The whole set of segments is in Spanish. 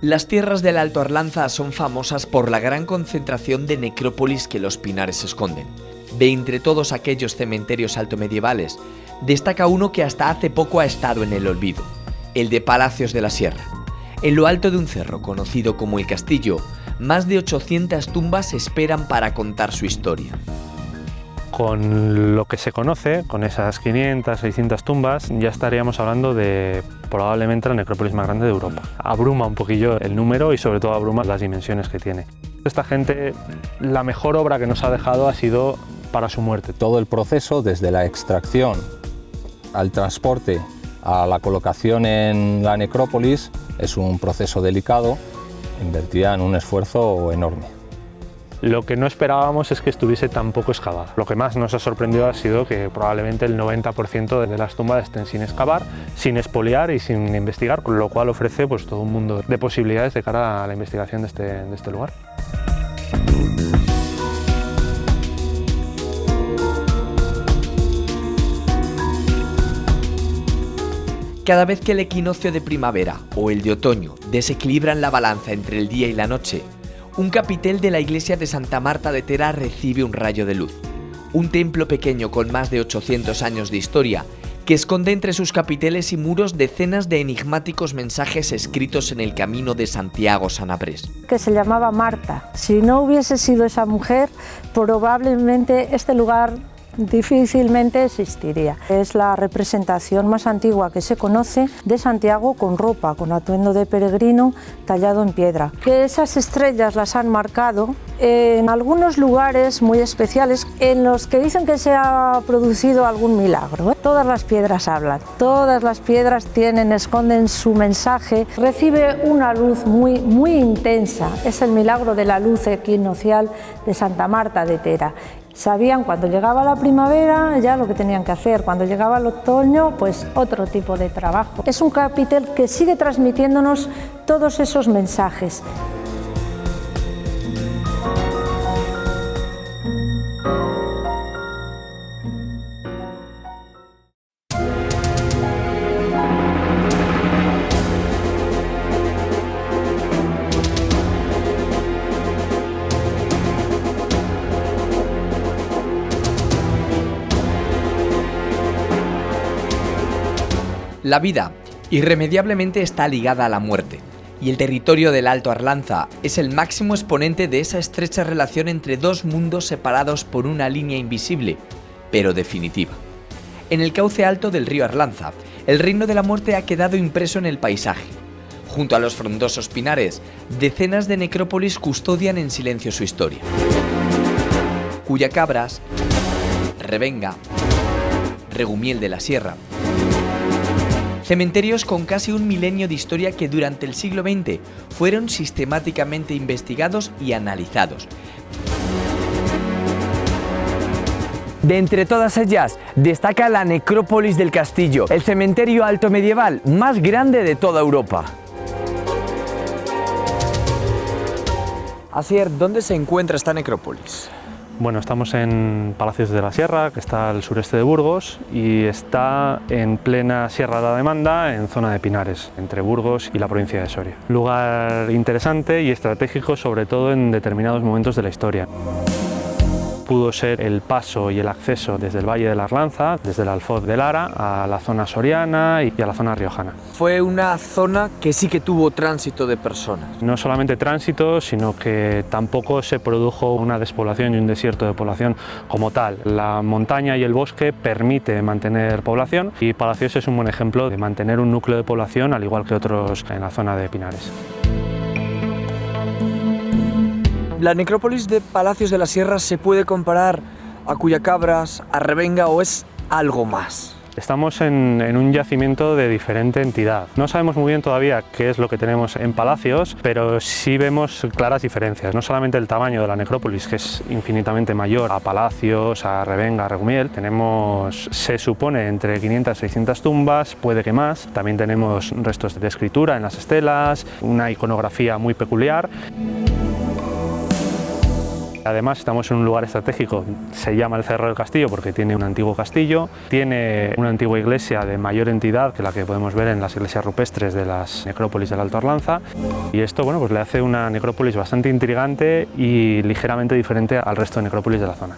Las tierras del Alto Arlanza son famosas por la gran concentración de necrópolis que los pinares esconden. De entre todos aquellos cementerios altomedievales, destaca uno que hasta hace poco ha estado en el olvido, el de Palacios de la Sierra. En lo alto de un cerro conocido como El Castillo, más de 800 tumbas esperan para contar su historia. Con lo que se conoce, con esas 500, 600 tumbas, ya estaríamos hablando de probablemente la necrópolis más grande de Europa. Abruma un poquillo el número y sobre todo abruma las dimensiones que tiene. Esta gente, la mejor obra que nos ha dejado ha sido para su muerte. Todo el proceso, desde la extracción al transporte a la colocación en la necrópolis, es un proceso delicado, invertía en un esfuerzo enorme. Lo que no esperábamos es que estuviese tan poco excavada. Lo que más nos ha sorprendido ha sido que probablemente el 90% de las tumbas estén sin excavar, sin expoliar y sin investigar, con lo cual ofrece pues, todo un mundo de posibilidades de cara a la investigación de este lugar. Cada vez que el equinoccio de primavera o el de otoño desequilibran la balanza entre el día y la noche, un capitel de la iglesia de Santa Marta de Tera recibe un rayo de luz. Un templo pequeño con más de 800 años de historia, que esconde entre sus capiteles y muros decenas de enigmáticos mensajes escritos en el camino de Santiago-Sanabres. Que se llamaba Marta. Si no hubiese sido esa mujer, probablemente este lugar difícilmente existiría. Es la representación más antigua que se conoce de Santiago con ropa, con atuendo de peregrino tallado en piedra. Que esas estrellas las han marcado en algunos lugares muy especiales en los que dicen que se ha producido algún milagro. Todas las piedras hablan, todas las piedras esconden su mensaje. Recibe una luz muy intensa. Es el milagro de la luz equinoccial de Santa Marta de Tera. Sabían cuando llegaba la primavera ya lo que tenían que hacer, cuando llegaba el otoño pues otro tipo de trabajo. Es un capitel que sigue transmitiéndonos todos esos mensajes. La vida irremediablemente está ligada a la muerte, y el territorio del Alto Arlanza es el máximo exponente de esa estrecha relación entre dos mundos separados por una línea invisible, pero definitiva. En el cauce alto del río Arlanza, el reino de la muerte ha quedado impreso en el paisaje. Junto a los frondosos pinares, decenas de necrópolis custodian en silencio su historia. Cuyacabras, Revenga, Regumiel de la Sierra. Cementerios con casi un milenio de historia que durante el siglo XX fueron sistemáticamente investigados y analizados. De entre todas ellas, destaca la Necrópolis del Castillo, el cementerio altomedieval más grande de toda Europa. Asier, ¿dónde se encuentra esta necrópolis? Bueno, estamos en Palacios de la Sierra, que está al sureste de Burgos, y está en plena Sierra de la Demanda, en zona de Pinares, entre Burgos y la provincia de Soria. Lugar interesante y estratégico, sobre todo en determinados momentos de la historia. Pudo ser el paso y el acceso desde el Valle de la Arlanza, desde el Alfoz de Lara, a la zona soriana y a la zona riojana. Fue una zona que sí que tuvo tránsito de personas. No solamente tránsito, sino que tampoco se produjo una despoblación y un desierto de población como tal. La montaña y el bosque permite mantener población y Palacios es un buen ejemplo de mantener un núcleo de población, al igual que otros en la zona de Pinares. ¿La necrópolis de Palacios de la Sierra se puede comparar a Cuyacabras, a Revenga o es algo más? Estamos en un yacimiento de diferente entidad. No sabemos muy bien todavía qué es lo que tenemos en Palacios, pero sí vemos claras diferencias. No solamente el tamaño de la necrópolis, que es infinitamente mayor a Palacios, a Revenga, a Regumiel. Tenemos, se supone, entre 500 y 600 tumbas, puede que más. También tenemos restos de escritura en las estelas, una iconografía muy peculiar. Además estamos en un lugar estratégico, se llama el Cerro del Castillo porque tiene un antiguo castillo, tiene una antigua iglesia de mayor entidad que la que podemos ver en las iglesias rupestres de las necrópolis del Alto Arlanza, y esto bueno, pues le hace una necrópolis bastante intrigante y ligeramente diferente al resto de necrópolis de la zona.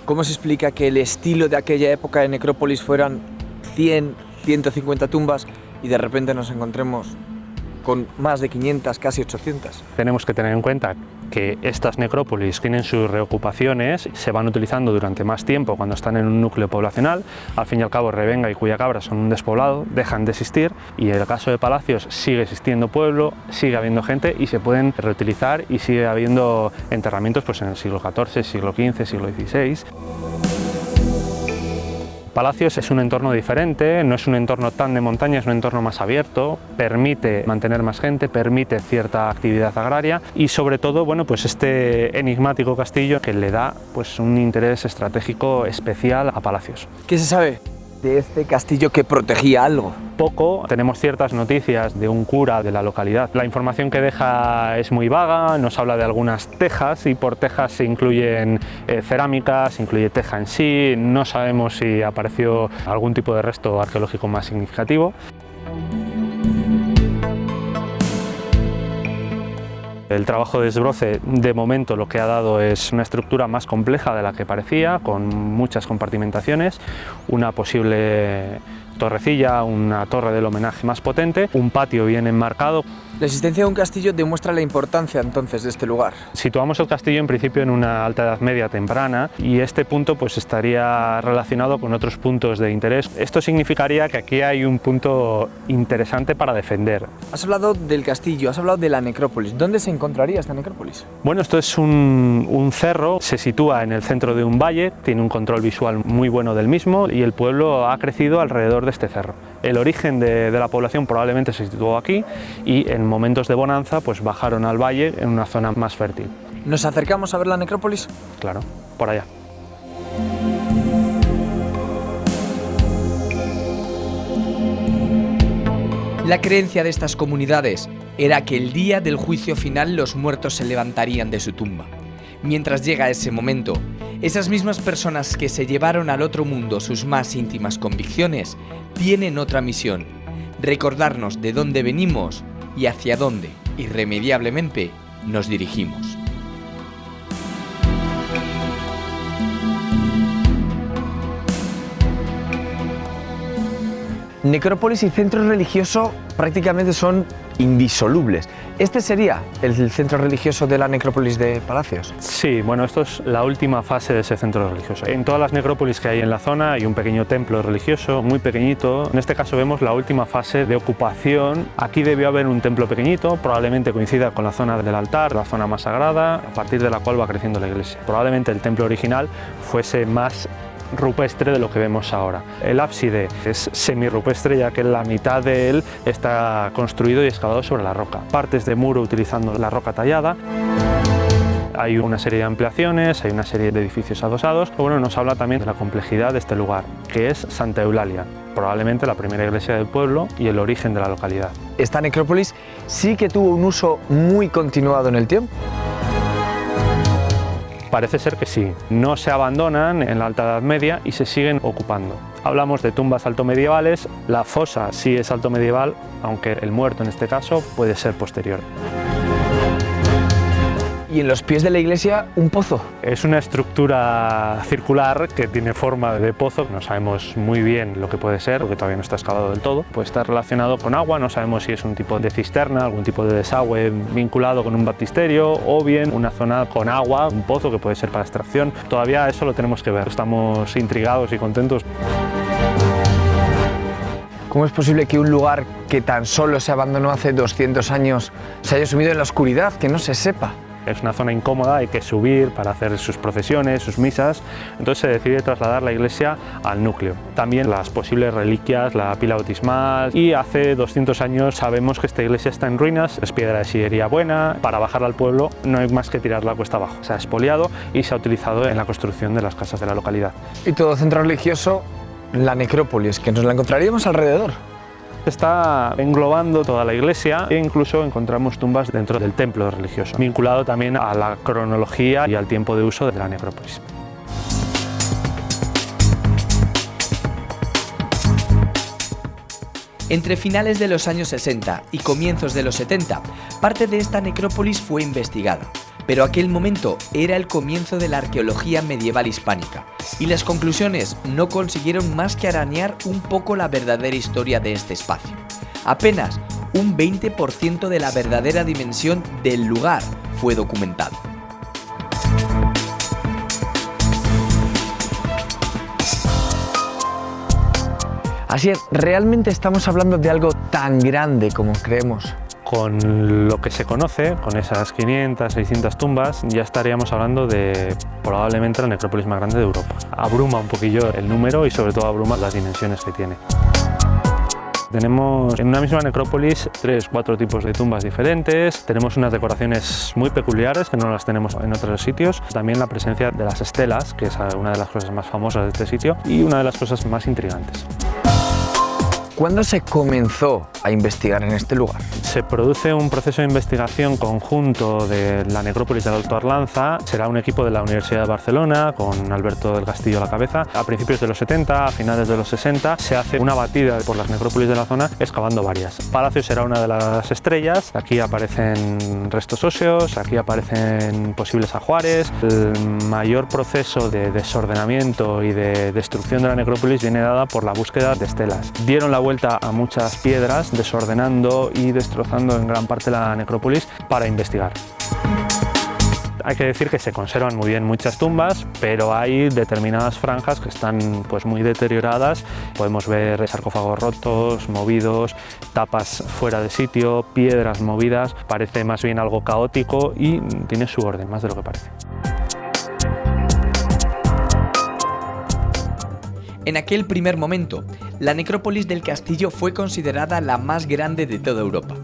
¿Cómo se explica que el estilo de aquella época de necrópolis fueran 100, 150 tumbas y de repente nos encontremos con más de 500, casi 800? Tenemos que tener en cuenta que estas necrópolis tienen sus reocupaciones, se van utilizando durante más tiempo cuando están en un núcleo poblacional. Al fin y al cabo, Revenga y Cuyacabra son un despoblado, dejan de existir, y en el caso de Palacios sigue existiendo pueblo, sigue habiendo gente y se pueden reutilizar, y sigue habiendo enterramientos pues, en el siglo XIV, siglo XV, siglo XVI. Palacios es un entorno diferente, no es un entorno tan de montaña, es un entorno más abierto, permite mantener más gente, permite cierta actividad agraria y sobre todo bueno, pues este enigmático castillo que le da pues, un interés estratégico especial a Palacios. ¿Qué se sabe de este castillo que protegía algo? Poco, tenemos ciertas noticias de un cura de la localidad. La información que deja es muy vaga, nos habla de algunas tejas y por tejas se incluyen cerámicas, se incluye teja en sí, no sabemos si apareció algún tipo de resto arqueológico más significativo. El trabajo de desbroce de momento lo que ha dado es una estructura más compleja de la que parecía, con muchas compartimentaciones, una posible torrecilla, una torre del homenaje más potente, un patio bien enmarcado. La existencia de un castillo demuestra la importancia entonces de este lugar. Situamos el castillo en principio en una alta edad media temprana y este punto pues estaría relacionado con otros puntos de interés. Esto significaría que aquí hay un punto interesante para defender. Has hablado del castillo, has hablado de la necrópolis. ¿Dónde se encontraría esta necrópolis? Bueno, esto es un cerro, se sitúa en el centro de un valle, tiene un control visual muy bueno del mismo y el pueblo ha crecido alrededor de este cerro. El origen de la población probablemente se situó aquí y en momentos de bonanza pues bajaron al valle en una zona más fértil. ¿Nos acercamos a ver la necrópolis? Claro, por allá. La creencia de estas comunidades era que el día del juicio final los muertos se levantarían de su tumba. Mientras llega ese momento, esas mismas personas que se llevaron al otro mundo sus más íntimas convicciones tienen otra misión: recordarnos de dónde venimos y hacia dónde, irremediablemente, nos dirigimos. Necrópolis y centro religioso prácticamente son indisolubles. ¿Este sería el centro religioso de la necrópolis de Palacios? Sí, bueno, esto es la última fase de ese centro religioso. En todas las necrópolis que hay en la zona hay un pequeño templo religioso, muy pequeñito. En este caso vemos la última fase de ocupación. Aquí debió haber un templo pequeñito, probablemente coincida con la zona del altar, la zona más sagrada, a partir de la cual va creciendo la iglesia. Probablemente el templo original fuese más rupestre de lo que vemos ahora. El ábside es semirrupestre, ya que la mitad de él está construido y excavado sobre la roca. Partes de muro utilizando la roca tallada. Hay una serie de ampliaciones, hay una serie de edificios adosados. Bueno, nos habla también de la complejidad de este lugar, que es Santa Eulalia, probablemente la primera iglesia del pueblo y el origen de la localidad. Esta necrópolis sí que tuvo un uso muy continuado en el tiempo. Parece ser que sí, no se abandonan en la Alta Edad Media y se siguen ocupando. Hablamos de tumbas altomedievales, la fosa sí es altomedieval, aunque el muerto en este caso puede ser posterior. Y en los pies de la iglesia, un pozo. Es una estructura circular que tiene forma de pozo, no sabemos muy bien lo que puede ser, porque todavía no está excavado del todo. Puede estar relacionado con agua, no sabemos si es un tipo de cisterna, algún tipo de desagüe vinculado con un baptisterio o bien una zona con agua, un pozo que puede ser para extracción. Todavía eso lo tenemos que ver, estamos intrigados y contentos. ¿Cómo es posible que un lugar que tan solo se abandonó hace 200 años se haya sumido en la oscuridad, que no se sepa Es una zona incómoda, hay que subir para hacer sus procesiones, sus misas, entonces se decide trasladar la iglesia al núcleo. También las posibles reliquias, la pila bautismal, y hace 200 años sabemos que esta iglesia está en ruinas, es piedra de sillería buena, para bajarla al pueblo no hay más que tirarla cuesta abajo. Se ha expoliado y se ha utilizado en la construcción de las casas de la localidad. Y todo centro religioso, la necrópolis, que nos la encontraríamos alrededor. Está englobando toda la iglesia e incluso encontramos tumbas dentro del templo religioso, vinculado también a la cronología y al tiempo de uso de la necrópolis. Entre finales de los años 60 y comienzos de los 70, parte de esta necrópolis fue investigada, pero aquel momento era el comienzo de la arqueología medieval hispánica, y las conclusiones no consiguieron más que arañar un poco la verdadera historia de este espacio. Apenas un 20% de la verdadera dimensión del lugar fue documentado. Así es, ¿realmente estamos hablando de algo tan grande como creemos? Con lo que se conoce, con esas 500, 600 tumbas, ya estaríamos hablando de probablemente la necrópolis más grande de Europa. Abruma un poquillo el número y sobre todo abruma las dimensiones que tiene. Tenemos en una misma necrópolis 3-4 tipos de tumbas diferentes, tenemos unas decoraciones muy peculiares que no las tenemos en otros sitios, también la presencia de las estelas, que es una de las cosas más famosas de este sitio y una de las cosas más intrigantes. ¿Cuándo se comenzó a investigar en este lugar? Se produce un proceso de investigación conjunto de la necrópolis del Alto Arlanza. Será un equipo de la Universidad de Barcelona, con Alberto del Castillo a la cabeza. A principios de los 70, a finales de los 60, se hace una batida por las necrópolis de la zona, excavando varias. Palacios será una de las estrellas. Aquí aparecen restos óseos, aquí aparecen posibles ajuares. El mayor proceso de desordenamiento y de destrucción de la necrópolis viene dada por la búsqueda de estelas. Dieron la vuelta a muchas piedras, desordenando y destrozando en gran parte la necrópolis para investigar. Hay que decir que se conservan muy bien muchas tumbas, pero hay determinadas franjas que están pues muy deterioradas. Podemos ver sarcófagos rotos, movidos, tapas fuera de sitio, piedras movidas. Parece más bien algo caótico y tiene su orden, más de lo que parece. En aquel primer momento, la necrópolis del castillo fue considerada la más grande de toda Europa.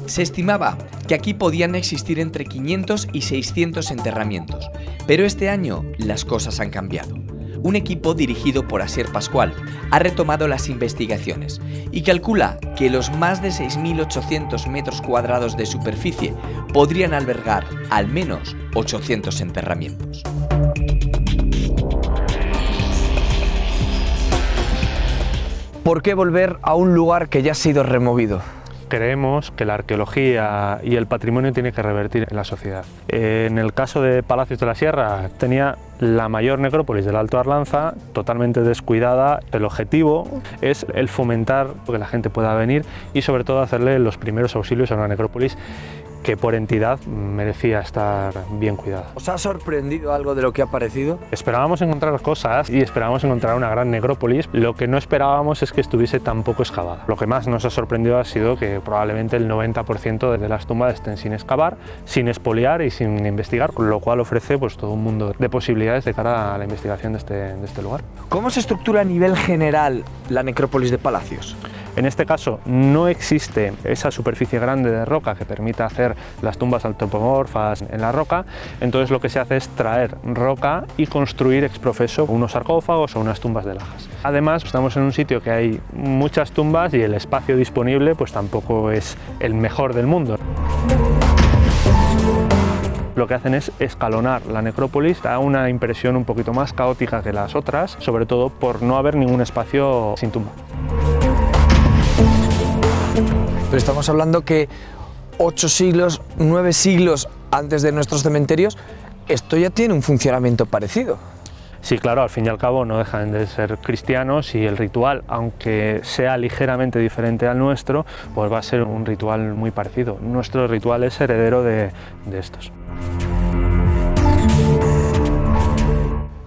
Se estimaba que aquí podían existir entre 500 y 600 enterramientos, pero este año las cosas han cambiado. Un equipo dirigido por Asier Pascual ha retomado las investigaciones y calcula que los más de 6.800 metros cuadrados de superficie podrían albergar al menos 800 enterramientos. ¿Por qué volver a un lugar que ya ha sido removido? Creemos que la arqueología y el patrimonio tiene que revertir en la sociedad. En el caso de Palacios de la Sierra, tenía la mayor necrópolis del Alto Arlanza totalmente descuidada. El objetivo es el fomentar que la gente pueda venir y sobre todo hacerle los primeros auxilios a una necrópolis que por entidad merecía estar bien cuidada. ¿Os ha sorprendido algo de lo que ha aparecido? Esperábamos encontrar cosas y esperábamos encontrar una gran necrópolis. Lo que no esperábamos es que estuviese tan poco excavada. Lo que más nos ha sorprendido ha sido que probablemente el 90% de las tumbas estén sin excavar, sin expoliar y sin investigar, con lo cual ofrece pues, todo un mundo de posibilidades de cara a la investigación de este lugar. ¿Cómo se estructura a nivel general la necrópolis de Palacios? En este caso no existe esa superficie grande de roca que permita hacer las tumbas antropomorfas en la roca, entonces lo que se hace es traer roca y construir ex professo unos sarcófagos o unas tumbas de lajas. Además, estamos en un sitio que hay muchas tumbas y el espacio disponible pues tampoco es el mejor del mundo. Lo que hacen es escalonar la necrópolis, da una impresión un poquito más caótica que las otras, sobre todo por no haber ningún espacio sin tumba. Pero estamos hablando que 8 siglos, 9 siglos antes de nuestros cementerios, esto ya tiene un funcionamiento parecido. Sí, claro, al fin y al cabo no dejan de ser cristianos y el ritual, aunque sea ligeramente diferente al nuestro, pues va a ser un ritual muy parecido. Nuestro ritual es heredero de estos.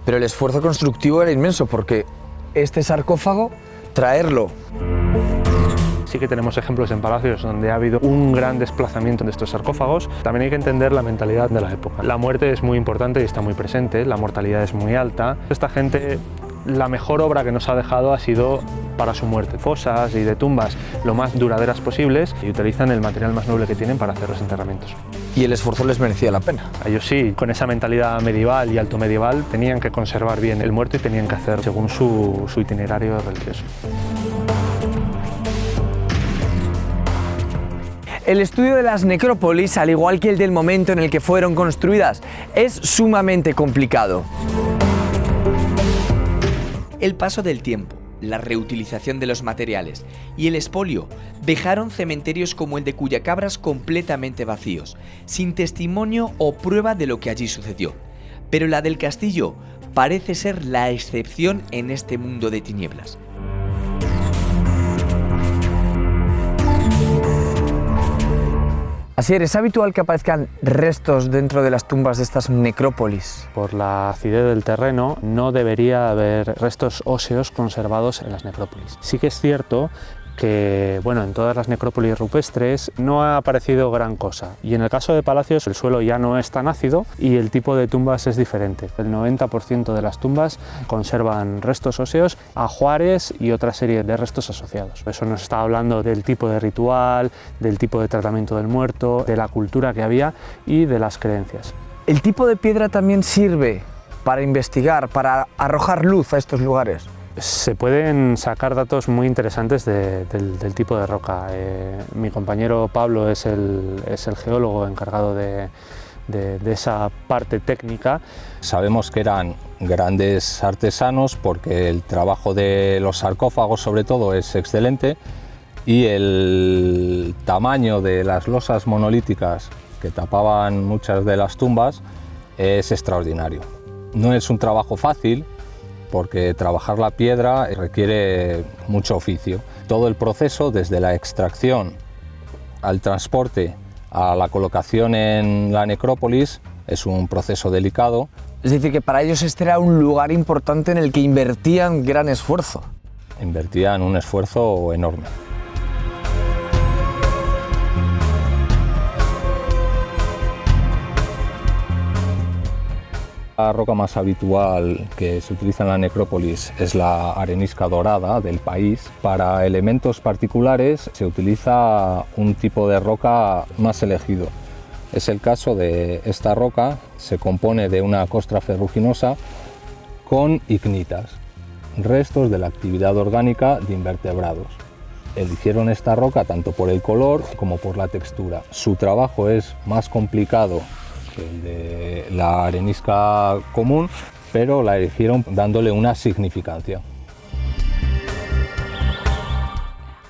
Pero el esfuerzo constructivo era inmenso porque este sarcófago, traerlo Sí que tenemos ejemplos en palacios donde ha habido un gran desplazamiento de estos sarcófagos. También hay que entender la mentalidad de la época. La muerte es muy importante y está muy presente, la mortalidad es muy alta. Esta gente, la mejor obra que nos ha dejado ha sido para su muerte. Fosas y de tumbas lo más duraderas posibles y utilizan el material más noble que tienen para hacer los enterramientos. ¿Y el esfuerzo les merecía la pena? Ellos sí, con esa mentalidad medieval y alto medieval, tenían que conservar bien el muerto y tenían que hacer según su itinerario religioso. El estudio de las necrópolis, al igual que el del momento en el que fueron construidas, es sumamente complicado. El paso del tiempo, la reutilización de los materiales y el expolio dejaron cementerios como el de Cuyacabras completamente vacíos, sin testimonio o prueba de lo que allí sucedió. Pero la del castillo parece ser la excepción en este mundo de tinieblas. Asier, ¿es habitual que aparezcan restos dentro de las tumbas de estas necrópolis? Por la acidez del terreno no debería haber restos óseos conservados en las necrópolis. Sí que es cierto que en todas las necrópolis rupestres no ha aparecido gran cosa, y en el caso de palacios el suelo ya no es tan ácido y el tipo de tumbas es diferente. El 90% de las tumbas conservan restos óseos, ajuares y otra serie de restos asociados. Eso nos está hablando del tipo de ritual, del tipo de tratamiento del muerto, de la cultura que había y de las creencias. ¿El tipo de piedra también sirve para investigar, para arrojar luz a estos lugares? Se pueden sacar datos muy interesantes del tipo de roca. Mi compañero Pablo es el geólogo encargado de esa parte técnica. Sabemos que eran grandes artesanos porque el trabajo de los sarcófagos sobre todo es excelente y el tamaño de las losas monolíticas que tapaban muchas de las tumbas es extraordinario. No es un trabajo fácil, porque trabajar la piedra requiere mucho oficio. Todo el proceso, desde la extracción al transporte a la colocación en la necrópolis, es un proceso delicado. Es decir, que para ellos este era un lugar importante en el que invertían gran esfuerzo. Invertían un esfuerzo enorme. La roca más habitual que se utiliza en la necrópolis es la arenisca dorada del país. Para elementos particulares se utiliza un tipo de roca más elegido. Es el caso de esta roca, se compone de una costra ferruginosa con ignitas, restos de la actividad orgánica de invertebrados. Eligieron esta roca tanto por el color como por la textura. Su trabajo es más complicado el de la arenisca común, pero la eligieron dándole una significancia.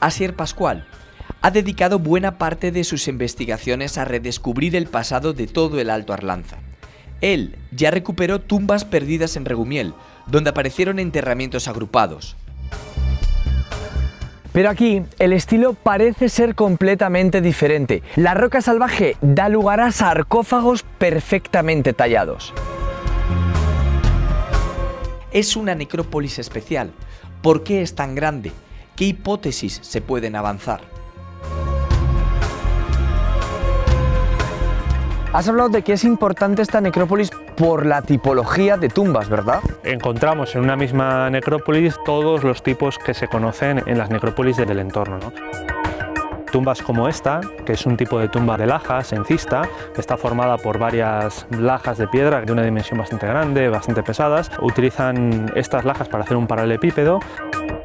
Asier Pascual ha dedicado buena parte de sus investigaciones a redescubrir el pasado de todo el Alto Arlanza. Él ya recuperó tumbas perdidas en Regumiel, donde aparecieron enterramientos agrupados. Pero aquí el estilo parece ser completamente diferente. La roca salvaje da lugar a sarcófagos perfectamente tallados. Es una necrópolis especial. ¿Por qué es tan grande? ¿Qué hipótesis se pueden avanzar? Has hablado de que es importante esta necrópolis por la tipología de tumbas, ¿verdad? Encontramos en una misma necrópolis todos los tipos que se conocen en las necrópolis del entorno, ¿no? Tumbas como esta, que es un tipo de tumba de lajas encista, que está formada por varias lajas de piedra de una dimensión bastante grande, bastante pesadas. Utilizan estas lajas para hacer un paralelepípedo.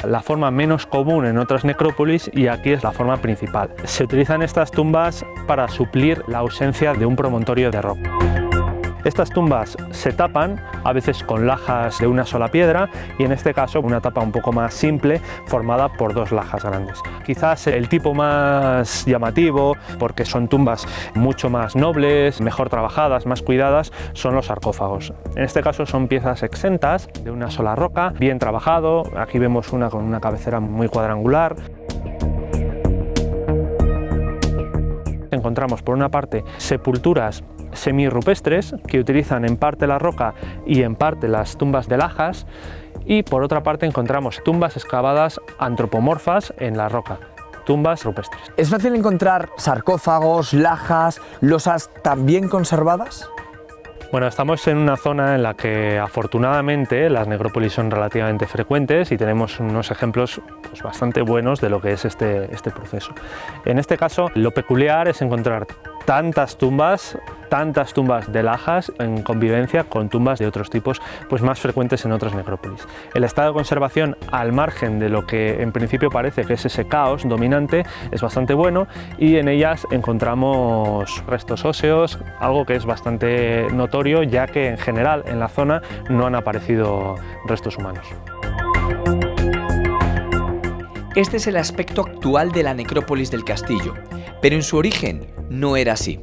La forma menos común en otras necrópolis y aquí es la forma principal. Se utilizan estas tumbas para suplir la ausencia de un promontorio de roca. Estas tumbas se tapan, a veces con lajas de una sola piedra y en este caso una tapa un poco más simple formada por dos lajas grandes. Quizás el tipo más llamativo, porque son tumbas mucho más nobles, mejor trabajadas, más cuidadas, son los sarcófagos. En este caso son piezas exentas de una sola roca, bien trabajado. Aquí vemos una con una cabecera muy cuadrangular. Encontramos por una parte sepulturas semirrupestres que utilizan en parte la roca y en parte las tumbas de lajas, y por otra parte encontramos tumbas excavadas antropomorfas en la roca. tumbas rupestres. ¿Es fácil encontrar sarcófagos, lajas, losas tan bien conservadas? Bueno, estamos en una zona en la que afortunadamente las necrópolis son relativamente frecuentes y tenemos unos ejemplos pues, bastante buenos de lo que es este proceso. En este caso, lo peculiar es encontrar tantas tumbas de lajas en convivencia con tumbas de otros tipos pues más frecuentes en otras necrópolis. El estado de conservación, al margen de lo que en principio parece que es ese caos dominante, es bastante bueno y en ellas encontramos restos óseos, algo que es bastante notorio ya que en general en la zona no han aparecido restos humanos. Este es el aspecto actual de la necrópolis del castillo, pero en su origen no era así.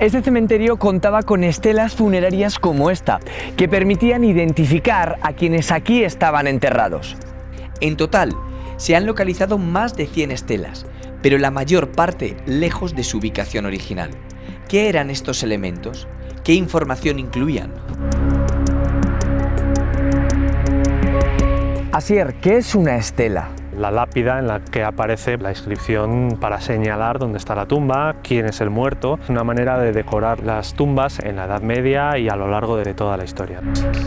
Este cementerio contaba con estelas funerarias como esta, que permitían identificar a quienes aquí estaban enterrados. En total, se han localizado más de 100 estelas, pero la mayor parte lejos de su ubicación original. ¿Qué eran estos elementos? ¿Qué información incluían? Asier, ¿qué es una estela? La lápida en la que aparece la inscripción para señalar dónde está la tumba, quién es el muerto. Es una manera de decorar las tumbas en la Edad Media y a lo largo de toda la historia.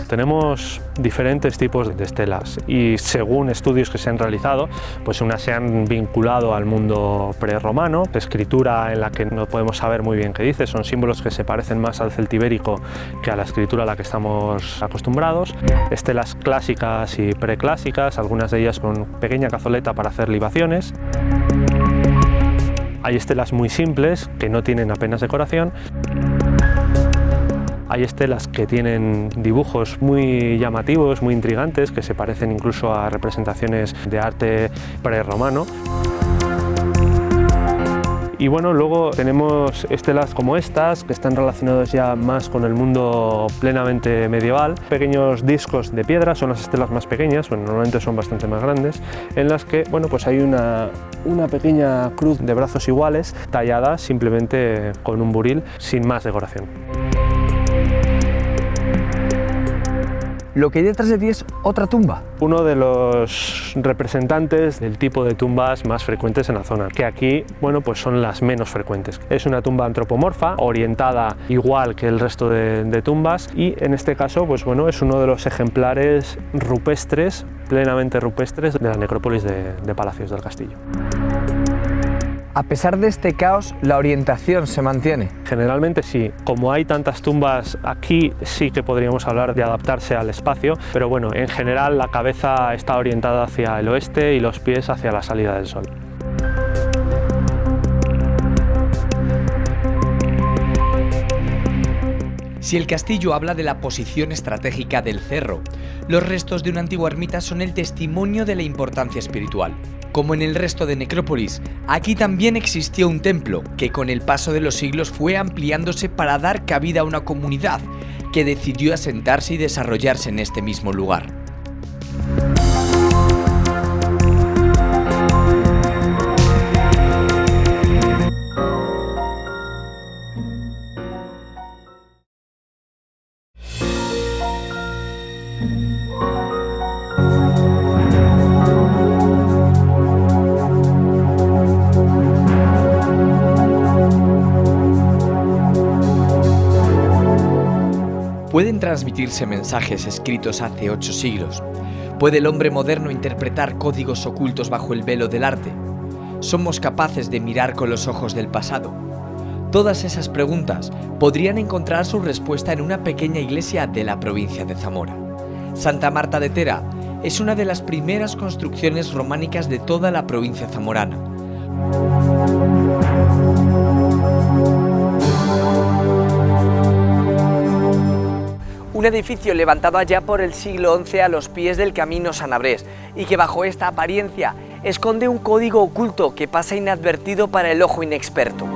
Tenemos diferentes tipos de estelas y según estudios que se han realizado, pues unas se han vinculado al mundo prerromano, escritura en la que no podemos saber muy bien qué dice, son símbolos que se parecen más al celtibérico que a la escritura a la que estamos acostumbrados. Estelas clásicas y preclásicas, algunas de ellas con pequeña cazoleta para hacer libaciones. Hay estelas muy simples que no tienen apenas decoración. Hay estelas que tienen dibujos muy llamativos, muy intrigantes, que se parecen incluso a representaciones de arte prerromano. Y bueno, luego tenemos estelas como estas, que están relacionadas ya más con el mundo plenamente medieval. Pequeños discos de piedra, son las estelas más pequeñas, bueno, normalmente son bastante más grandes, en las que bueno, pues hay una pequeña cruz de brazos iguales, tallada simplemente con un buril, sin más decoración. Lo que hay detrás de ti es otra tumba. Uno de los representantes del tipo de tumbas más frecuentes en la zona, que aquí, bueno, pues son las menos frecuentes. Es una tumba antropomorfa, orientada igual que el resto de tumbas y en este caso, pues bueno, es uno de los ejemplares rupestres, plenamente rupestres, de la necrópolis de Palacios del Castillo. A pesar de este caos, la orientación se mantiene. Generalmente sí, como hay tantas tumbas aquí sí que podríamos hablar de adaptarse al espacio, pero bueno, en general la cabeza está orientada hacia el oeste y los pies hacia la salida del sol. Si el castillo habla de la posición estratégica del cerro, los restos de una antigua ermita son el testimonio de la importancia espiritual. Como en el resto de necrópolis, aquí también existió un templo que con el paso de los siglos fue ampliándose para dar cabida a una comunidad que decidió asentarse y desarrollarse en este mismo lugar. Pueden transmitirse mensajes escritos hace 8 siglos. ¿Puede el hombre moderno interpretar códigos ocultos bajo el velo del arte? ¿Somos capaces de mirar con los ojos del pasado? Todas esas preguntas podrían encontrar su respuesta en una pequeña iglesia de la provincia de Zamora. Santa Marta de Tera es una de las primeras construcciones románicas de toda la provincia zamorana. Un edificio levantado allá por el siglo XI a los pies del camino Sanabrés y que bajo esta apariencia esconde un código oculto que pasa inadvertido para el ojo inexperto.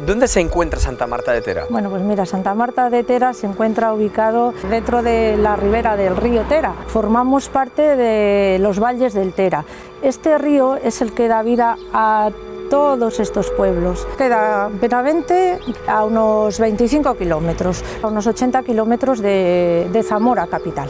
¿Dónde se encuentra Santa Marta de Tera? Bueno, pues mira, Santa Marta de Tera se encuentra ubicado dentro de la ribera del río Tera. Formamos parte de los valles del Tera. Este río es el que da vida a todos estos pueblos. Queda Benavente a unos 25 kilómetros, a unos 80 kilómetros de Zamora capital.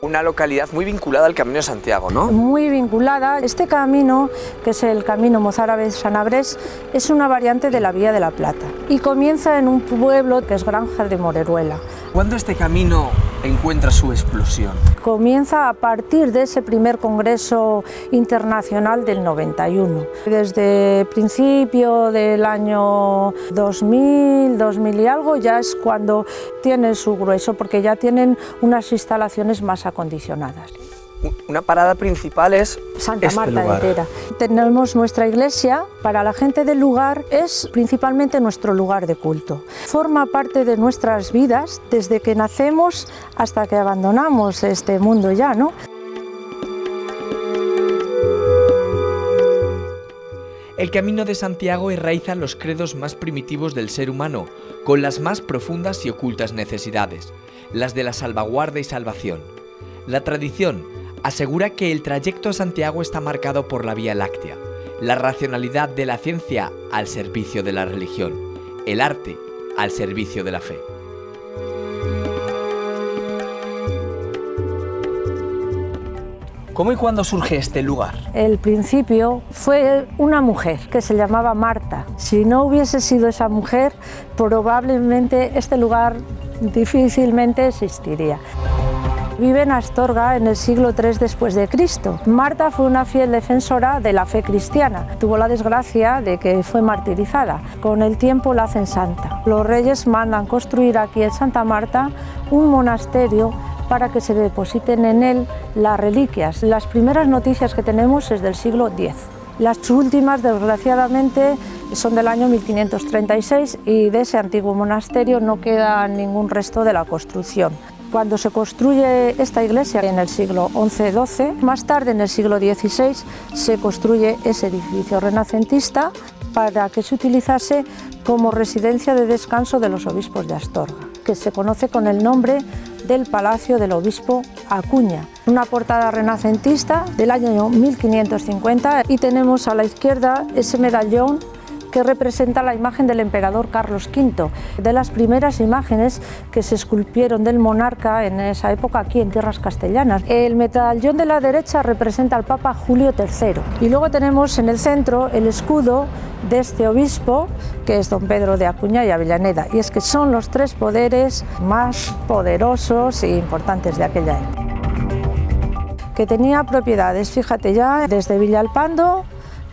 Una localidad muy vinculada al Camino de Santiago, ¿no? Muy vinculada. Este camino, que es el Camino Mozárabe-Sanabres, es una variante de la Vía de la Plata y comienza en un pueblo que es Granja de Moreruela. ¿Cuándo este camino encuentra su explosión? Comienza a partir de ese primer Congreso Internacional del 91. Desde principio del año 2000 y algo, ya es cuando tiene su grueso, porque ya tienen unas instalaciones más acondicionadas. Una parada principal es Santa Marta entera. Tenemos nuestra iglesia, para la gente del lugar es principalmente nuestro lugar de culto. Forma parte de nuestras vidas desde que nacemos hasta que abandonamos este mundo ya, ¿no? El Camino de Santiago enraiza los credos más primitivos del ser humano, con las más profundas y ocultas necesidades, las de la salvaguarda y salvación. La tradición asegura que el trayecto a Santiago está marcado por la Vía Láctea, la racionalidad de la ciencia al servicio de la religión, el arte al servicio de la fe. ¿Cómo y cuándo surge este lugar? El principio fue una mujer que se llamaba Marta. Si no hubiese sido esa mujer, probablemente este lugar difícilmente existiría. Vive en Astorga en el siglo III después de Cristo. Marta fue una fiel defensora de la fe cristiana. Tuvo la desgracia de que fue martirizada. Con el tiempo la hacen santa. Los reyes mandan construir aquí en Santa Marta un monasterio para que se depositen en él las reliquias. Las primeras noticias que tenemos es del siglo X. Las últimas, desgraciadamente, son del año 1536 y de ese antiguo monasterio no queda ningún resto de la construcción. Cuando se construye esta iglesia en el siglo XI-XII, más tarde en el siglo XVI se construye ese edificio renacentista para que se utilizase como residencia de descanso de los obispos de Astorga, que se conoce con el nombre del Palacio del Obispo Acuña. Una portada renacentista del año 1550 y tenemos a la izquierda ese medallón que representa la imagen del emperador Carlos V, de las primeras imágenes que se esculpieron del monarca en esa época aquí en tierras castellanas. El medallón de la derecha representa al Papa Julio III y luego tenemos en el centro el escudo de este obispo, que es don Pedro de Acuña y Avellaneda, y es que son los tres poderes más poderosos e importantes de aquella época. Que tenía propiedades, fíjate ya, desde Villalpando,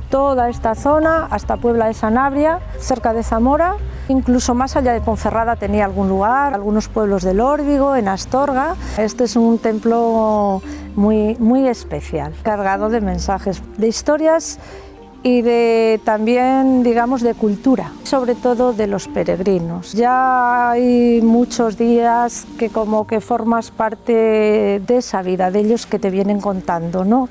toda esta zona hasta Puebla de Sanabria, cerca de Zamora, incluso más allá de Ponferrada tenía algún lugar, algunos pueblos del Órbigo, en Astorga. Este es un templo muy especial, cargado de mensajes, de historias y de también, digamos, de cultura, sobre todo de los peregrinos. Ya hay muchos días que como que formas parte de esa vida, de ellos que te vienen contando, ¿no?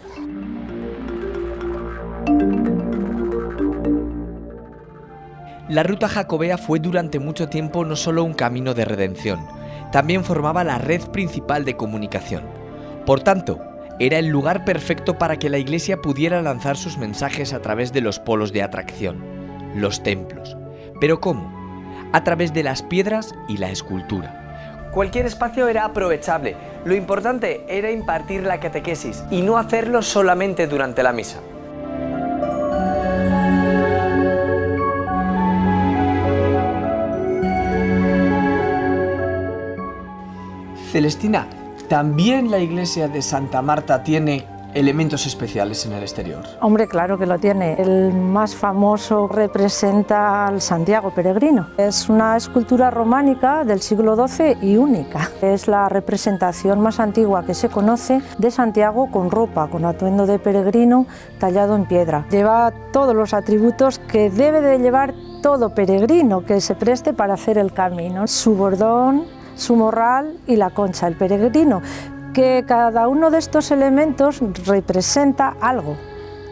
La ruta jacobea fue durante mucho tiempo no solo un camino de redención, también formaba la red principal de comunicación. Por tanto, era el lugar perfecto para que la Iglesia pudiera lanzar sus mensajes a través de los polos de atracción, los templos. ¿Pero cómo? A través de las piedras y la escultura. Cualquier espacio era aprovechable, lo importante era impartir la catequesis y no hacerlo solamente durante la misa. Celestina, ¿también la iglesia de Santa Marta tiene elementos especiales en el exterior? Hombre, claro que lo tiene. El más famoso representa al Santiago peregrino. Es una escultura románica del siglo XII y única. Es la representación más antigua que se conoce de Santiago con ropa, con atuendo de peregrino tallado en piedra. Lleva todos los atributos que debe de llevar todo peregrino que se preste para hacer el camino. Su bordón, su morral y la concha, el peregrino, que cada uno de estos elementos representa algo.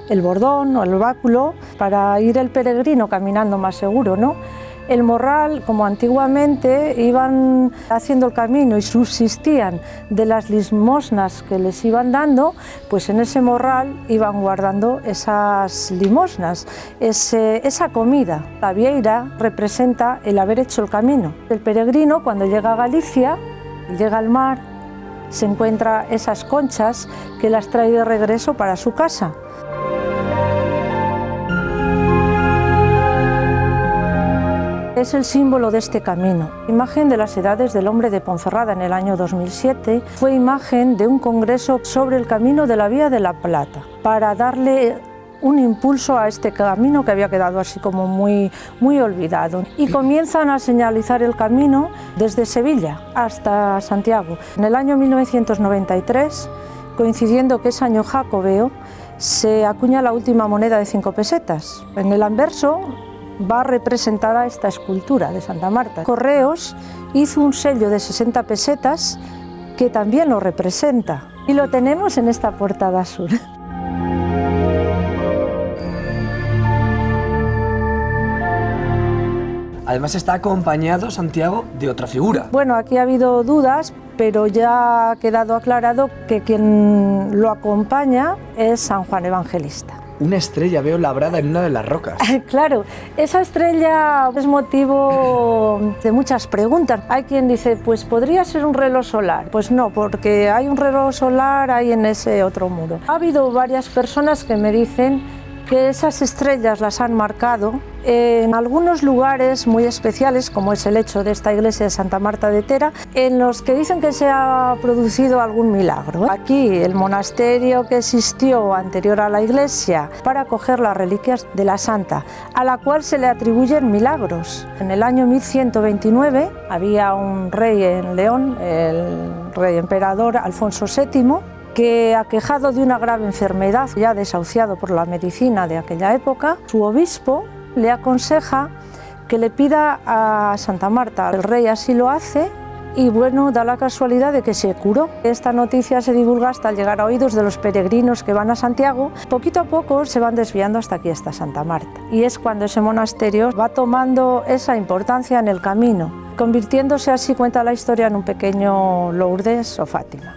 El bordón o el báculo para ir el peregrino caminando más seguro, ¿no? El morral, como antiguamente iban haciendo el camino y subsistían de las limosnas que les iban dando, pues en ese morral iban guardando esas limosnas, esa comida. La vieira representa el haber hecho el camino. El peregrino, cuando llega a Galicia, llega al mar, se encuentra esas conchas que las trae de regreso para su casa. Es el símbolo de este camino. Imagen de las Edades del Hombre de Ponferrada en el año 2007 fue imagen de un congreso sobre el camino de la Vía de la Plata, para darle un impulso a este camino que había quedado así como muy olvidado. Y comienzan a señalizar el camino desde Sevilla hasta Santiago. En el año 1993, coincidiendo que es año jacobeo, se acuña la última moneda de 5 pesetas. En el anverso va representada esta escultura de Santa Marta. Correos hizo un sello de 60 pesetas que también lo representa y lo tenemos en esta portada sur. Además está acompañado, Santiago, de otra figura. Bueno, aquí ha habido dudas, pero ya ha quedado aclarado que quien lo acompaña es San Juan Evangelista. Una estrella veo labrada en una de las rocas. Claro, esa estrella es motivo de muchas preguntas. Hay quien dice, pues podría ser un reloj solar. Pues no, porque hay un reloj solar ahí en ese otro muro. Ha habido varias personas que me dicen que esas estrellas las han marcado en algunos lugares muy especiales, como es el hecho de esta iglesia de Santa Marta de Tera, en los que dicen que se ha producido algún milagro. Aquí, el monasterio que existió anterior a la iglesia para acoger las reliquias de la santa, a la cual se le atribuyen milagros. En el año 1129 había un rey en León, el rey emperador Alfonso VII, que, aquejado de una grave enfermedad, ya desahuciado por la medicina de aquella época, su obispo le aconseja que le pida a Santa Marta. El rey así lo hace y, bueno, da la casualidad de que se curó. Esta noticia se divulga hasta llegar a oídos de los peregrinos que van a Santiago. Poquito a poco se van desviando hasta aquí, hasta Santa Marta. Y es cuando ese monasterio va tomando esa importancia en el camino, convirtiéndose así, cuenta la historia, en un pequeño Lourdes o Fátima.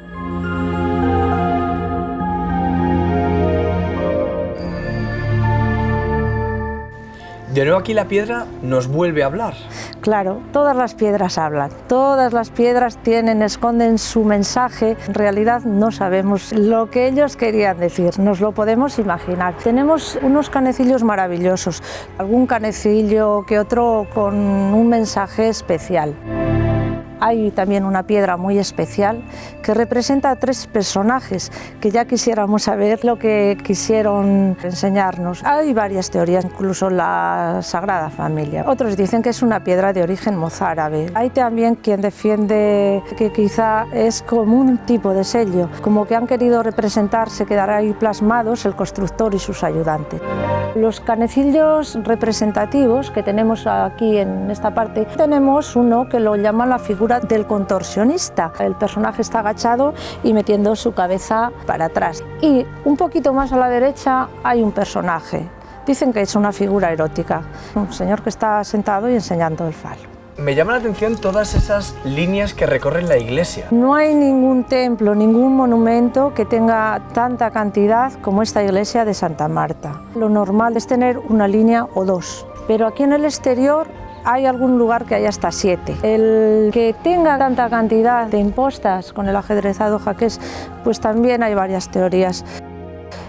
De nuevo aquí la piedra nos vuelve a hablar. Claro, todas las piedras hablan, todas las piedras esconden su mensaje. En realidad no sabemos lo que ellos querían decir, nos lo podemos imaginar. Tenemos unos canecillos maravillosos, algún canecillo que otro con un mensaje especial. Hay también una piedra muy especial que representa a 3 personajes que ya quisiéramos saber lo que quisieron enseñarnos. Hay varias teorías, incluso la Sagrada Familia. Otros dicen que es una piedra de origen mozárabe. Hay también quien defiende que quizá es como un tipo de sello, como que han querido representarse, quedar ahí plasmados el constructor y sus ayudantes. Los canecillos representativos que tenemos aquí en esta parte, tenemos uno que lo llaman la figura del contorsionista. El personaje está agachado y metiendo su cabeza para atrás. Y un poquito más a la derecha hay un personaje. Dicen que es una figura erótica, un señor que está sentado y enseñando el falo. Me llama la atención todas esas líneas que recorren la iglesia. No hay ningún templo, ningún monumento que tenga tanta cantidad como esta iglesia de Santa Marta. Lo normal es tener una línea o 2, pero aquí en el exterior hay algún lugar que hay hasta 7. El que tenga tanta cantidad de impostas con el ajedrezado jaqués, pues también hay varias teorías.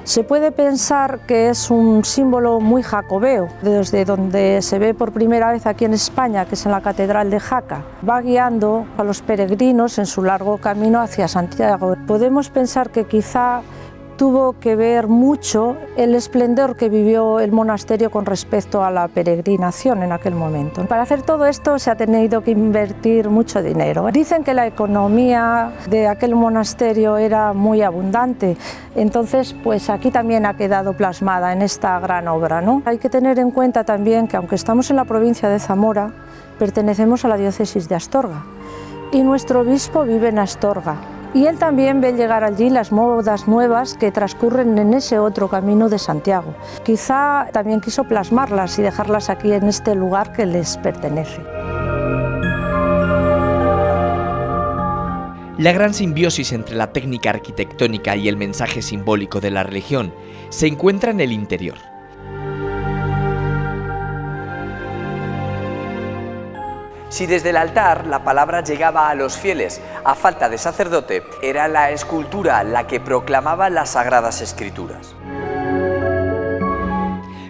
Se puede pensar que es un símbolo muy jacobeo, desde donde se ve por primera vez aquí en España, que es en la Catedral de Jaca. Va guiando a los peregrinos en su largo camino hacia Santiago. Podemos pensar que quizá tuvo que ver mucho el esplendor que vivió el monasterio con respecto a la peregrinación en aquel momento. Para hacer todo esto se ha tenido que invertir mucho dinero. Dicen que la economía de aquel monasterio era muy abundante, entonces pues aquí también ha quedado plasmada en esta gran obra, ¿no? Hay que tener en cuenta también que aunque estamos en la provincia de Zamora, pertenecemos a la diócesis de Astorga y nuestro obispo vive en Astorga. Y él también ve llegar allí las modas nuevas que transcurren en ese otro camino de Santiago. Quizá también quiso plasmarlas y dejarlas aquí en este lugar que les pertenece. La gran simbiosis entre la técnica arquitectónica y el mensaje simbólico de la religión se encuentra en el interior. Si desde el altar la palabra llegaba a los fieles a falta de sacerdote, era la escultura la que proclamaba las Sagradas Escrituras.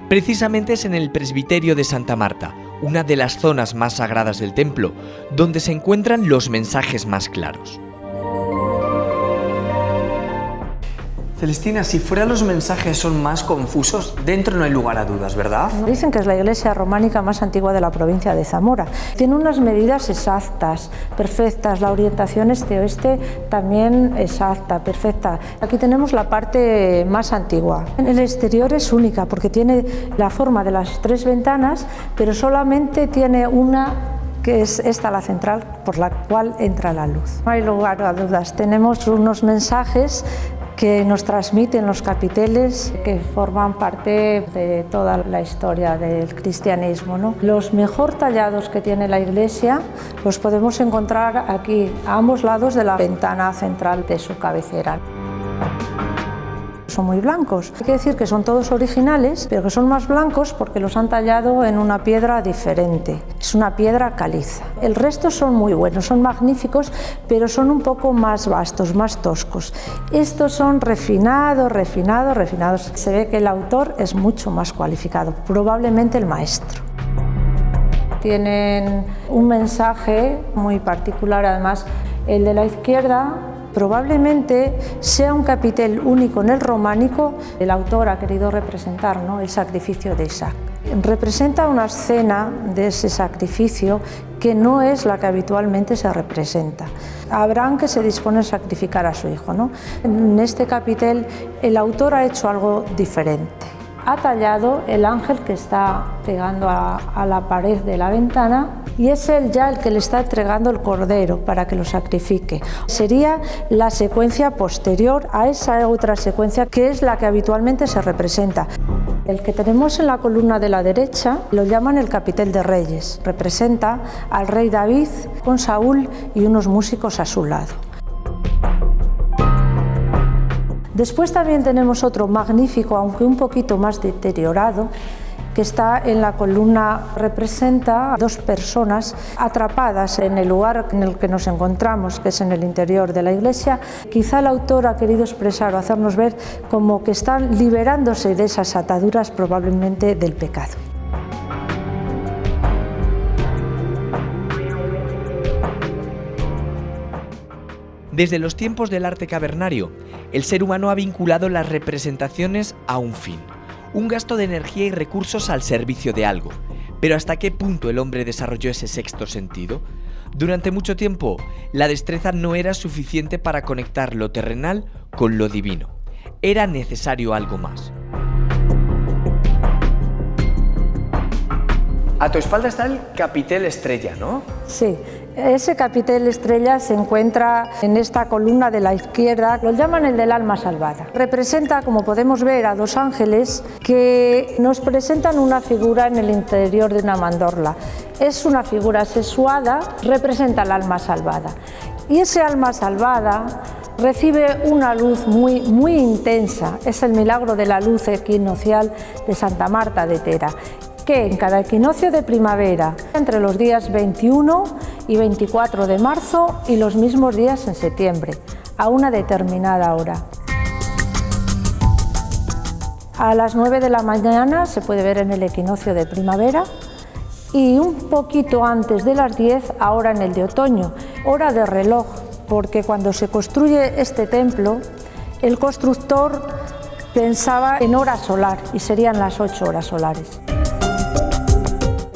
Precisamente es en el presbiterio de Santa Marta, una de las zonas más sagradas del templo, donde se encuentran los mensajes más claros. Celestina, si fuera los mensajes son más confusos, dentro no hay lugar a dudas, ¿verdad? Dicen que es la iglesia románica más antigua de la provincia de Zamora. Tiene unas medidas exactas, perfectas, la orientación este-oeste también exacta, perfecta. Aquí tenemos la parte más antigua. En el exterior es única porque tiene la forma de las 3 ventanas, pero solamente tiene una, que es esta la central, por la cual entra la luz. No hay lugar a dudas, tenemos unos mensajes que nos transmiten los capiteles que forman parte de toda la historia del cristianismo, ¿no? Los mejor tallados que tiene la iglesia los podemos encontrar aquí, a ambos lados de la ventana central de su cabecera. Son muy blancos. Hay que decir que son todos originales, pero que son más blancos porque los han tallado en una piedra diferente. Es una piedra caliza. El resto son muy buenos, son magníficos, pero son un poco más vastos, más toscos. Estos son refinados. Se ve que el autor es mucho más cualificado, probablemente el maestro. Tienen un mensaje muy particular, además, el de la izquierda. Probablemente sea un capitel único en el románico. El autor ha querido representar, ¿no?, el sacrificio de Isaac. Representa una escena de ese sacrificio que no es la que habitualmente se representa. Abraham, que se dispone a sacrificar a su hijo, ¿no? En este capitel el autor ha hecho algo diferente. Ha tallado el ángel que está pegando a la pared de la ventana y es él ya el que le está entregando el cordero para que lo sacrifique. Sería la secuencia posterior a esa otra secuencia que es la que habitualmente se representa. El que tenemos en la columna de la derecha lo llaman el capitel de Reyes. Representa al rey David con Saúl y unos músicos a su lado. Después también tenemos otro magnífico, aunque un poquito más deteriorado, que está en la columna, representa a 2 personas atrapadas en el lugar en el que nos encontramos, que es en el interior de la iglesia. Quizá el autor ha querido expresar o hacernos ver como que están liberándose de esas ataduras, probablemente del pecado. Desde los tiempos del arte cavernario, el ser humano ha vinculado las representaciones a un fin, un gasto de energía y recursos al servicio de algo. Pero ¿hasta qué punto el hombre desarrolló ese sexto sentido? Durante mucho tiempo, la destreza no era suficiente para conectar lo terrenal con lo divino. Era necesario algo más. A tu espalda está el capitel estrella, ¿no? Sí, ese capitel estrella se encuentra en esta columna de la izquierda, lo llaman el del alma salvada. Representa, como podemos ver, a 2 ángeles que nos presentan una figura en el interior de una mandorla. Es una figura sexuada, representa el alma salvada. Y ese alma salvada recibe una luz muy intensa, es el milagro de la luz equinoccial de Santa Marta de Tera, que en cada equinoccio de primavera, entre los días 21 y 24 de marzo y los mismos días en septiembre, a una determinada hora. A las 9 de la mañana se puede ver en el equinoccio de primavera y un poquito antes de las 10, ahora en el de otoño, hora de reloj, porque cuando se construye este templo, el constructor pensaba en hora solar y serían las 8 horas solares.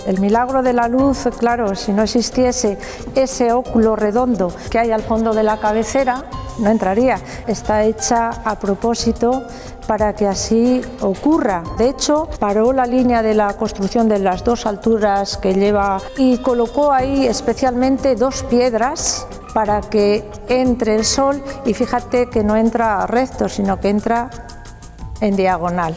El milagro de la luz, claro, si no existiese ese óculo redondo que hay al fondo de la cabecera, no entraría. Está hecha a propósito para que así ocurra. De hecho, paró la línea de la construcción de las 2 alturas que lleva y colocó ahí especialmente 2 piedras para que entre el sol, y fíjate que no entra recto, sino que entra en diagonal.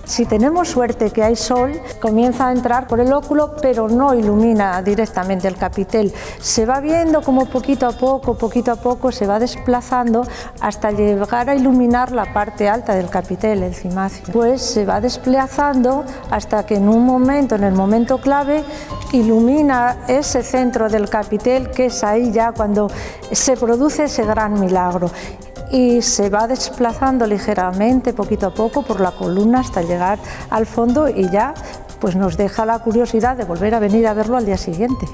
Si tenemos suerte que hay sol, comienza a entrar por el óculo, pero no ilumina directamente el capitel. Se va viendo como poquito a poco se va desplazando hasta llegar a iluminar la parte alta del capitel, el cimacio. Pues se va desplazando hasta que en un momento, en el momento clave, ilumina ese centro del capitel, que es ahí ya cuando se produce ese gran milagro. Y se va desplazando ligeramente, poquito a poco, por la columna hasta llegar al fondo, y ya pues nos deja la curiosidad de volver a venir a verlo al día siguiente.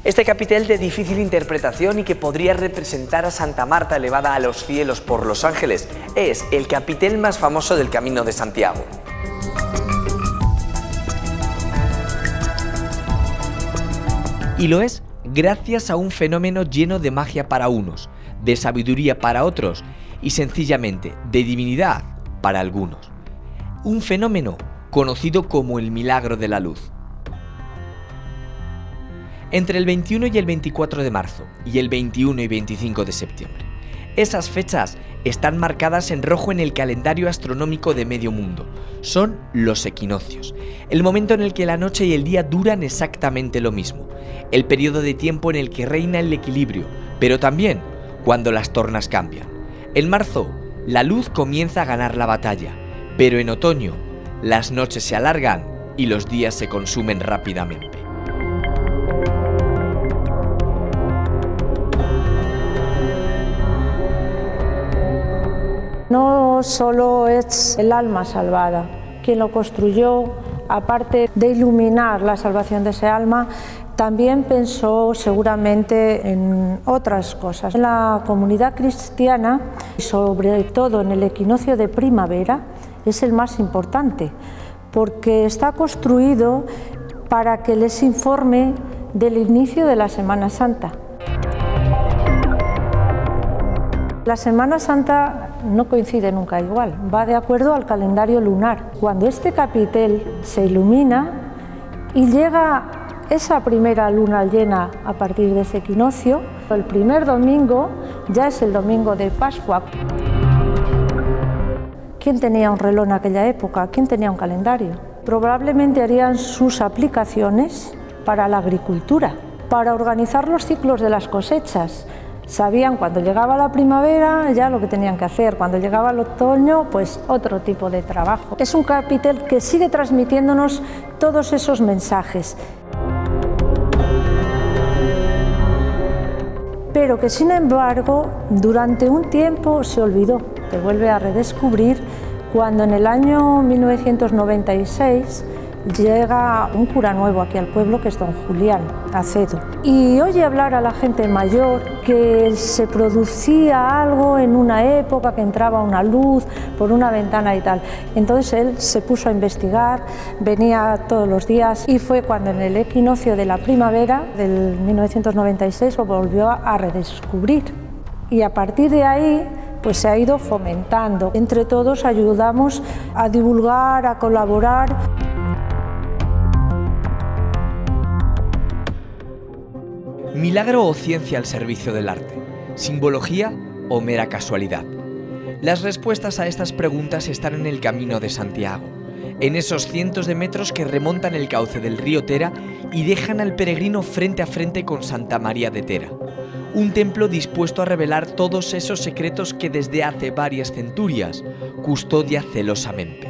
Este capitel de difícil interpretación y que podría representar a Santa Marta elevada a los cielos por los ángeles es el capitel más famoso del Camino de Santiago. Y lo es gracias a un fenómeno lleno de magia para unos, de sabiduría para otros y sencillamente de divinidad para algunos. Un fenómeno conocido como el milagro de la luz. Entre el 21 y el 24 de marzo y el 21 y 25 de septiembre. Esas fechas están marcadas en rojo en el calendario astronómico de medio mundo. Son los equinoccios, el momento en el que la noche y el día duran exactamente lo mismo, el periodo de tiempo en el que reina el equilibrio, pero también cuando las tornas cambian. En marzo, la luz comienza a ganar la batalla, pero en otoño, las noches se alargan y los días se consumen rápidamente. No solo es el alma salvada quien lo construyó, aparte de iluminar la salvación de ese alma, también pensó seguramente en otras cosas. En la comunidad cristiana, y sobre todo en el equinoccio de primavera, es el más importante, porque está construido para que les informe del inicio de la Semana Santa. La Semana Santa no coincide nunca igual, va de acuerdo al calendario lunar. Cuando este capitel se ilumina y llega esa primera luna llena a partir de ese equinoccio, el primer domingo ya es el domingo de Pascua. ¿Quién tenía un reloj en aquella época? ¿Quién tenía un calendario? Probablemente harían sus aplicaciones para la agricultura, para organizar los ciclos de las cosechas. Sabían cuando llegaba la primavera ya lo que tenían que hacer, cuando llegaba el otoño pues otro tipo de trabajo. Es un capitel que sigue transmitiéndonos todos esos mensajes, pero que sin embargo durante un tiempo se olvidó, se vuelve a redescubrir cuando en el año 1996 llega un cura nuevo aquí al pueblo, que es don Julián Acedo, y oye hablar a la gente mayor que se producía algo en una época, que entraba una luz por una ventana y tal. Entonces él se puso a investigar, venía todos los días, y fue cuando en el equinoccio de la primavera del 1996 lo volvió a redescubrir. Y a partir de ahí pues se ha ido fomentando. Entre todos ayudamos a divulgar, a colaborar. ¿Milagro o ciencia al servicio del arte? ¿Simbología o mera casualidad? Las respuestas a estas preguntas están en el Camino de Santiago, en esos cientos de metros que remontan el cauce del río Tera y dejan al peregrino frente a frente con Santa María de Tera, un templo dispuesto a revelar todos esos secretos que desde hace varias centurias custodia celosamente.